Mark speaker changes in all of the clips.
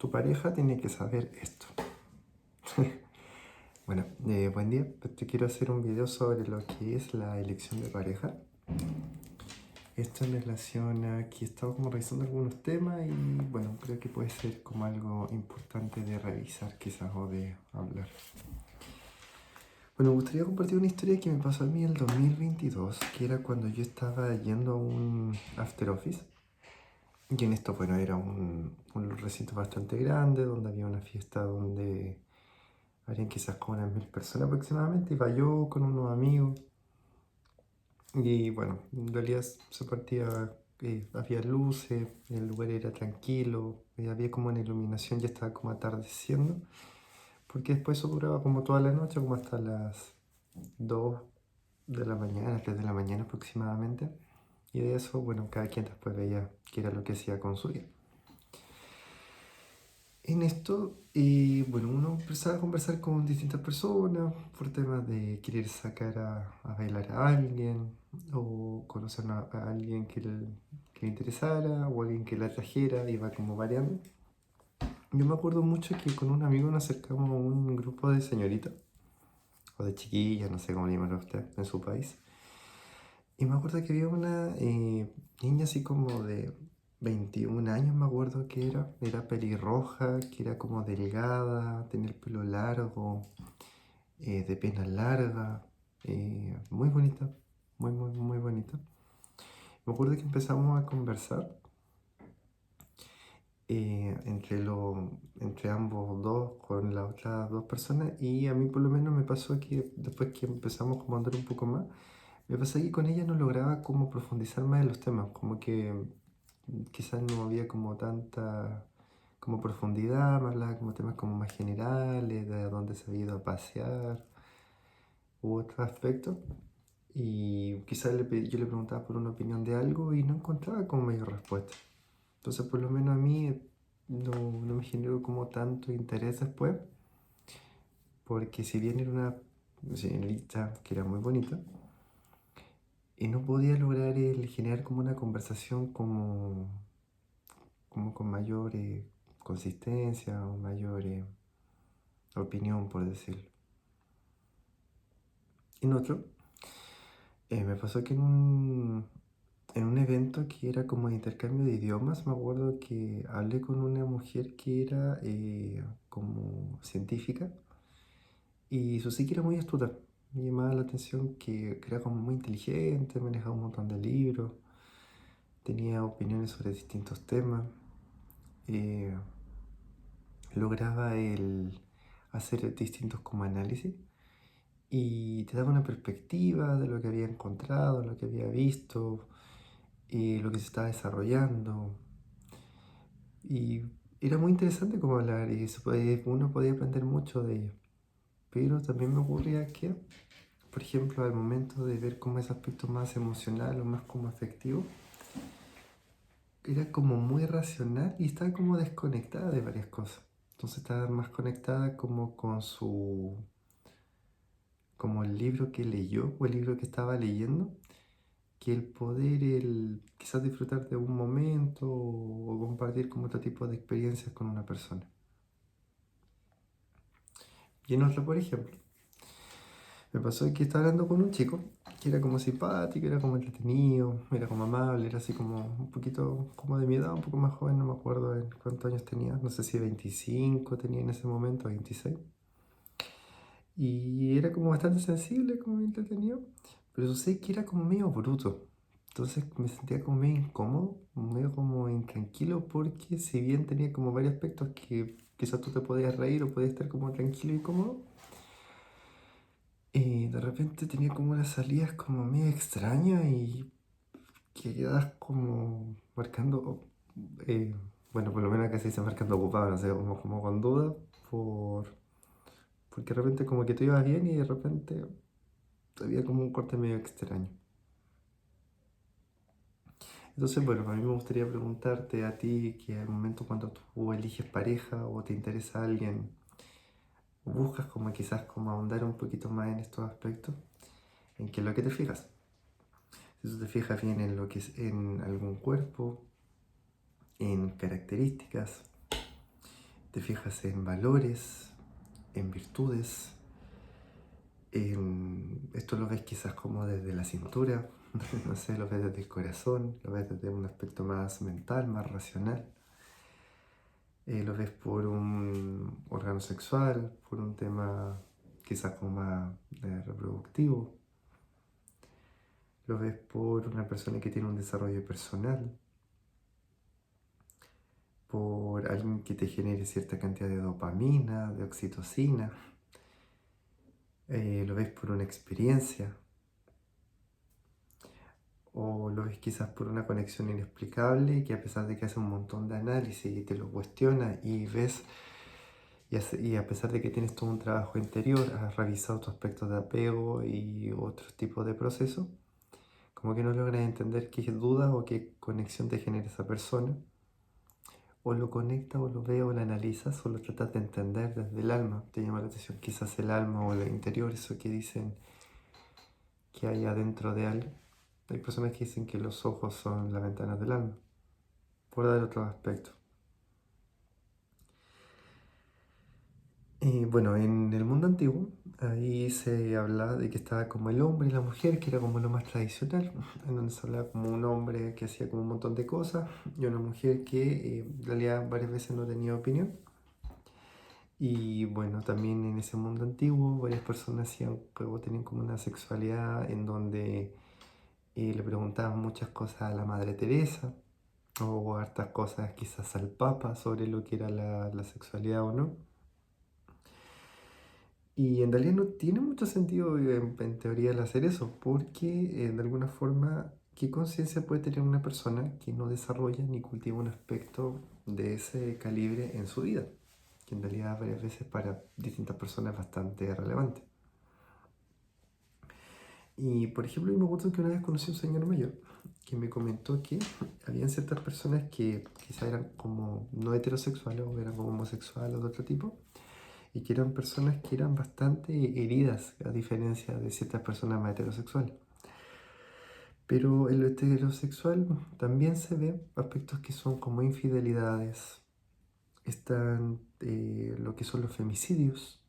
Speaker 1: Tu pareja tiene que saber esto. Bueno, buen día. Te quiero hacer un video sobre lo que es la elección de pareja. Esto en relación a que he estado como revisando algunos temas y bueno, creo que puede ser como algo importante de revisar quizás o de hablar. Bueno, me gustaría compartir una historia que me pasó a mí en el 2022, que era cuando yo estaba yendo a un after office. Y en esto, bueno, era un recinto bastante grande, donde había una fiesta donde habían quizás como unas 1000 personas aproximadamente. Iba yo con unos amigos y bueno, en realidad se partía, había luces, el lugar era tranquilo, había como una iluminación, ya estaba como atardeciendo, porque después eso duraba como toda la noche, como hasta las 2 de la mañana, 3 de la mañana aproximadamente. Y de eso, bueno, cada quien después veía qué era lo que hacía con su día. En esto, bueno, uno empezaba a conversar con distintas personas por temas de querer sacar a bailar a alguien o conocer a alguien que le interesara o alguien que la trajera, iba como variando. Yo me acuerdo mucho que con un amigo nos acercamos a un grupo de señoritas o de chiquillas, no sé cómo le llaman usted en su país. Y me acuerdo que había una niña así como de 21 años, me acuerdo que era pelirroja, que era como delgada, tenía el pelo largo, de pena larga, muy bonita, muy, muy, muy bonita. Me acuerdo que empezamos a conversar entre ambos dos con las otras dos personas y a mí por lo menos me pasó que después que empezamos como a andar un poco más, me pasó que con ella no lograba como profundizar más en los temas, como que quizás no había como tanta como profundidad, me hablaba como temas como más generales, de dónde se había ido a pasear u otros aspectos. Y quizás yo le preguntaba por una opinión de algo y no encontraba como mayor respuesta. Entonces por lo menos a mí no me generó como tanto interés después, porque si bien era una señorita que era muy bonita, y no podía lograr el generar como una conversación como con mayor consistencia o mayor opinión, por decirlo. En otro, me pasó que en un evento que era como de intercambio de idiomas, me acuerdo que hablé con una mujer que era como científica y su psique era muy astuta. Me llamaba la atención que era como muy inteligente, manejaba un montón de libros, tenía opiniones sobre distintos temas. eh, Lograba el hacer distintos como análisis y te daba una perspectiva de lo que había encontrado, lo que había visto, lo que se estaba desarrollando. Y era muy interesante como hablar y uno podía aprender mucho de ella. Pero también me ocurría que, por ejemplo, al momento de ver como ese aspecto más emocional o más como afectivo, era como muy racional y estaba como desconectada de varias cosas. Entonces estaba más conectada como con como el libro que leyó o el libro que estaba leyendo, que el poder, el quizás disfrutar de un momento o compartir como otro tipo de experiencias con una persona. Y en otro, por ejemplo, me pasó que estaba hablando con un chico que era como simpático, era como entretenido, era como amable, era así como un poquito como de mi edad, un poco más joven, no me acuerdo en cuántos años tenía, no sé si 25 tenía en ese momento, 26. Y era como bastante sensible, como entretenido, pero sé que era como medio bruto. Entonces me sentía como medio incómodo, medio como intranquilo, porque si bien tenía como varios aspectos que quizás tú te podías reír o podías estar como tranquilo y cómodo, de repente tenía como unas salidas como medio extrañas y que quedas como marcando, eh, bueno, por lo menos acá se dice marcando ocupado, no sé, como con duda, porque de repente como que tú ibas bien y de repente había como un corte medio extraño. Entonces, bueno, a mí me gustaría preguntarte a ti que al momento cuando tú eliges pareja o te interesa alguien, buscas como quizás como ahondar un poquito más en estos aspectos, en qué es lo que te fijas. Si tú te fijas bien en lo que es en algún cuerpo, en características, te fijas en valores, en virtudes, esto lo ves quizás como desde la cintura, no sé, lo ves desde el corazón, lo ves desde un aspecto más mental, más racional, lo ves por un órgano sexual, por un tema quizás como más reproductivo, lo ves por una persona que tiene un desarrollo personal, por alguien que te genere cierta cantidad de dopamina, de oxitocina, lo ves por una experiencia, o lo ves quizás por una conexión inexplicable que a pesar de que hace un montón de análisis y te lo cuestiona y ves, y a pesar de que tienes todo un trabajo interior, has revisado tus aspectos de apego y otros tipos de procesos, como que no logras entender qué duda o qué conexión te genera esa persona, o lo conectas o lo ves o lo analizas o lo tratas de entender desde el alma, te llama la atención quizás el alma o el interior, eso que dicen que hay adentro de algo. Hay personas que dicen que los ojos son las ventanas del alma, por dar otro aspecto. Y bueno, en el mundo antiguo, ahí se hablaba de que estaba como el hombre y la mujer, que era como lo más tradicional, en donde se hablaba como un hombre que hacía como un montón de cosas y una mujer que en realidad varias veces no tenía opinión. Y bueno, también en ese mundo antiguo, varias personas hacían, tenían como una sexualidad en donde le preguntaban muchas cosas a la Madre Teresa o hartas cosas quizás al Papa sobre lo que era la sexualidad o no. Y en realidad no tiene mucho sentido en teoría el hacer eso, porque de alguna forma, ¿qué conciencia puede tener una persona que no desarrolla ni cultiva un aspecto de ese calibre en su vida? Que en realidad varias veces para distintas personas es bastante relevante. Y por ejemplo, yo me acuerdo que una vez conocí a un señor mayor que me comentó que habían ciertas personas que quizás eran como no heterosexuales o eran como homosexuales o de otro tipo, y que eran personas que eran bastante heridas, a diferencia de ciertas personas más heterosexuales. Pero en lo heterosexual también se ven aspectos que son como infidelidades, están lo que son los femicidios,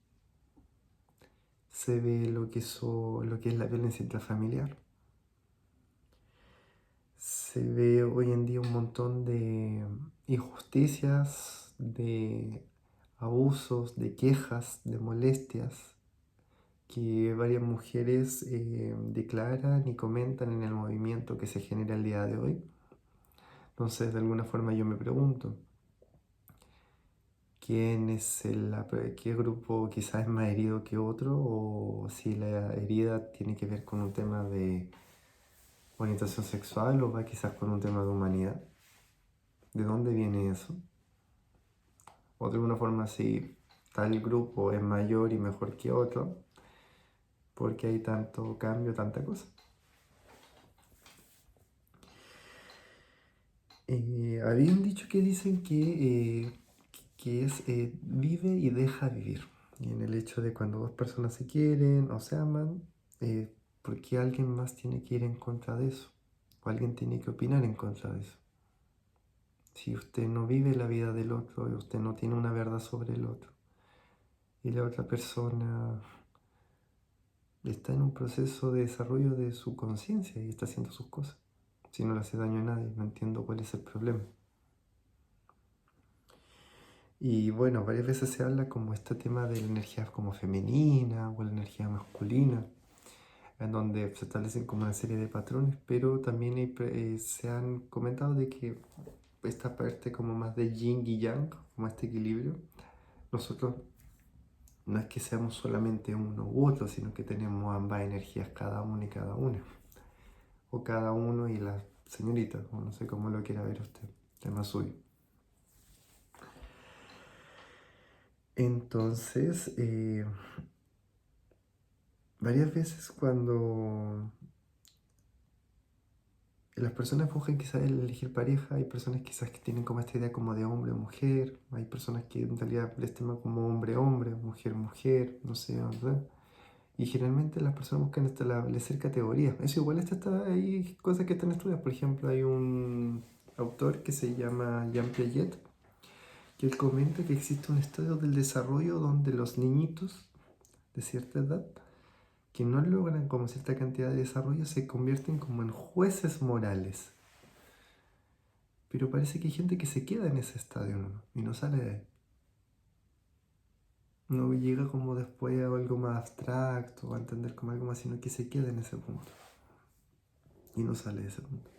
Speaker 1: se ve lo que es la violencia intrafamiliar, se ve hoy en día un montón de injusticias, de abusos, de quejas, de molestias que varias mujeres declaran y comentan en el movimiento que se genera el día de hoy. Entonces, de alguna forma yo me pregunto, ¿quién es qué grupo quizás es más herido que otro? O si la herida tiene que ver con un tema de orientación sexual o va quizás con un tema de humanidad. ¿De dónde viene eso? O de alguna forma si tal grupo es mayor y mejor que otro, porque hay tanto cambio, tanta cosa. Había un dicho que dicen que es vive y deja vivir. Y en el hecho de cuando dos personas se quieren o se aman, ¿por qué alguien más tiene que ir en contra de eso? O alguien tiene que opinar en contra de eso. Si usted no vive la vida del otro y usted no tiene una verdad sobre el otro, y la otra persona está en un proceso de desarrollo de su conciencia y está haciendo sus cosas. Si no le hace daño a nadie, no entiendo cuál es el problema. Y bueno, varias veces se habla como este tema de la energía como femenina o la energía masculina, en donde se establecen como una serie de patrones, pero también se han comentado de que esta parte como más de yin y yang, como este equilibrio, nosotros no es que seamos solamente uno u otro, sino que tenemos ambas energías, cada uno y cada una, o cada uno y la señorita, o no sé cómo lo quiera ver usted, tema suyo. Entonces, varias veces cuando las personas buscan quizás el elegir pareja, hay personas quizás que tienen como esta idea como de hombre o mujer, hay personas que en realidad les teman como hombre-hombre, mujer-mujer, no sé, ¿verdad? Y generalmente las personas buscan establecer categorías. Eso igual hay cosas que están estudiadas. Por ejemplo, hay un autor que se llama Jean Piaget, que él comenta que existe un estadio del desarrollo donde los niñitos de cierta edad que no logran como cierta cantidad de desarrollo se convierten como en jueces morales. Pero parece que hay gente que se queda en ese estadio, ¿no? Y no sale de ahí. No llega como después a algo más abstracto, a entender como algo más, sino que se queda en ese punto. Y no sale de ese punto.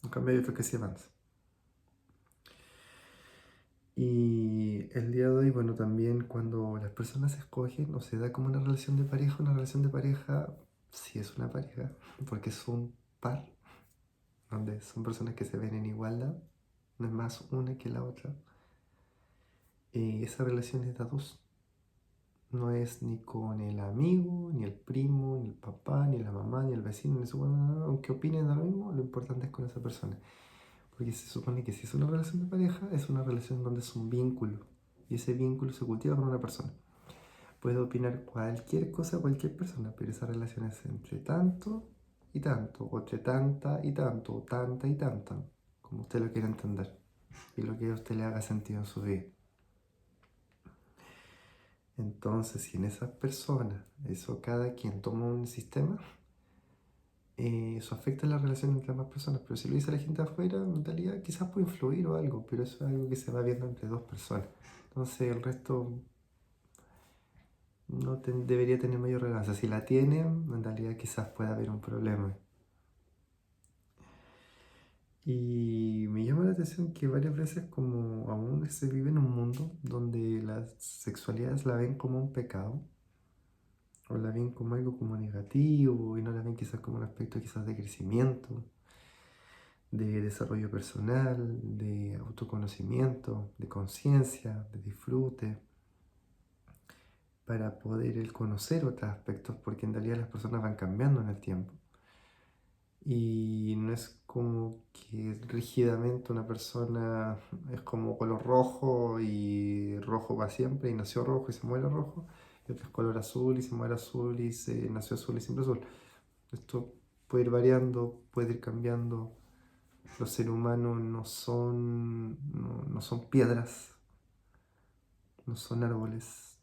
Speaker 1: En cambio hay otros que se avanzan. Y el día de hoy, bueno, también cuando las personas escogen o se da como una relación de pareja, sí es una pareja, porque es un par, donde son personas que se ven en igualdad, no es más una que la otra. Y esa relación es de dos, no es ni con el amigo, ni el primo, ni el papá, ni la mamá, ni el vecino, ni su... Aunque opinen de lo mismo, lo importante es con esa persona. Porque se supone que si es una relación de pareja, es una relación donde es un vínculo. Y ese vínculo se cultiva con una persona. Puede opinar cualquier cosa, cualquier persona, pero esa relación es entre tanto y tanto, o entre tanta y tanto, o tanta y tanta, como usted lo quiera entender. Y lo que a usted le haga sentido en su vida. Entonces, si en esas personas, eso cada quien toma un sistema, eso afecta la relación entre ambas personas. Pero si lo dice la gente afuera, en realidad quizás puede influir o algo, pero eso es algo que se va viendo entre dos personas. Entonces, el resto no debería tener mayor relevancia. Si la tiene, en realidad quizás pueda haber un problema. Y me llama la atención que varias veces como aún se vive en un mundo donde las sexualidades la ven como un pecado, o la ven como algo como negativo, y no la ven quizás como un aspecto quizás de crecimiento, de desarrollo personal, de autoconocimiento, de conciencia, de disfrute, para poder el conocer otros aspectos, porque en realidad las personas van cambiando en el tiempo. Y no es como que rígidamente una persona es como color rojo y rojo va siempre y nació rojo y se muere rojo, y otro es color azul y se muere azul y se nació azul y siempre azul. Esto puede ir variando, puede ir cambiando. Los seres humanos no son piedras, no son árboles,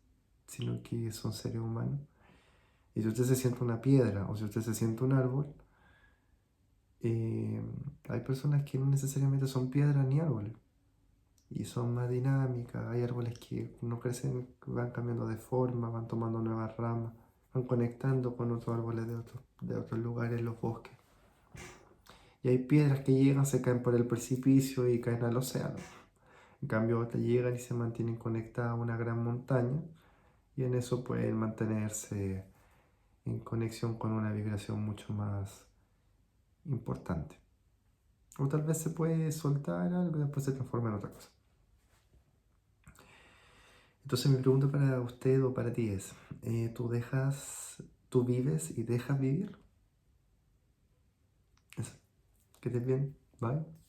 Speaker 1: sino que son seres humanos. Y si usted se siente una piedra o si usted se siente un árbol, eh, hay personas que no necesariamente son piedras ni árboles y son más dinámicas. Hay árboles que no crecen, van cambiando de forma, van tomando nuevas ramas, van conectando con otros árboles de otros lugares, los bosques. Y hay piedras que llegan, se caen por el precipicio y caen al océano. En cambio, otras llegan y se mantienen conectadas a una gran montaña y en eso pueden mantenerse en conexión con una vibración mucho más importante. O tal vez se puede soltar algo y después se transforma en otra cosa. Entonces mi pregunta para usted o para ti es, tú vives y dejas vivir? Eso. Que estés bien. Bye.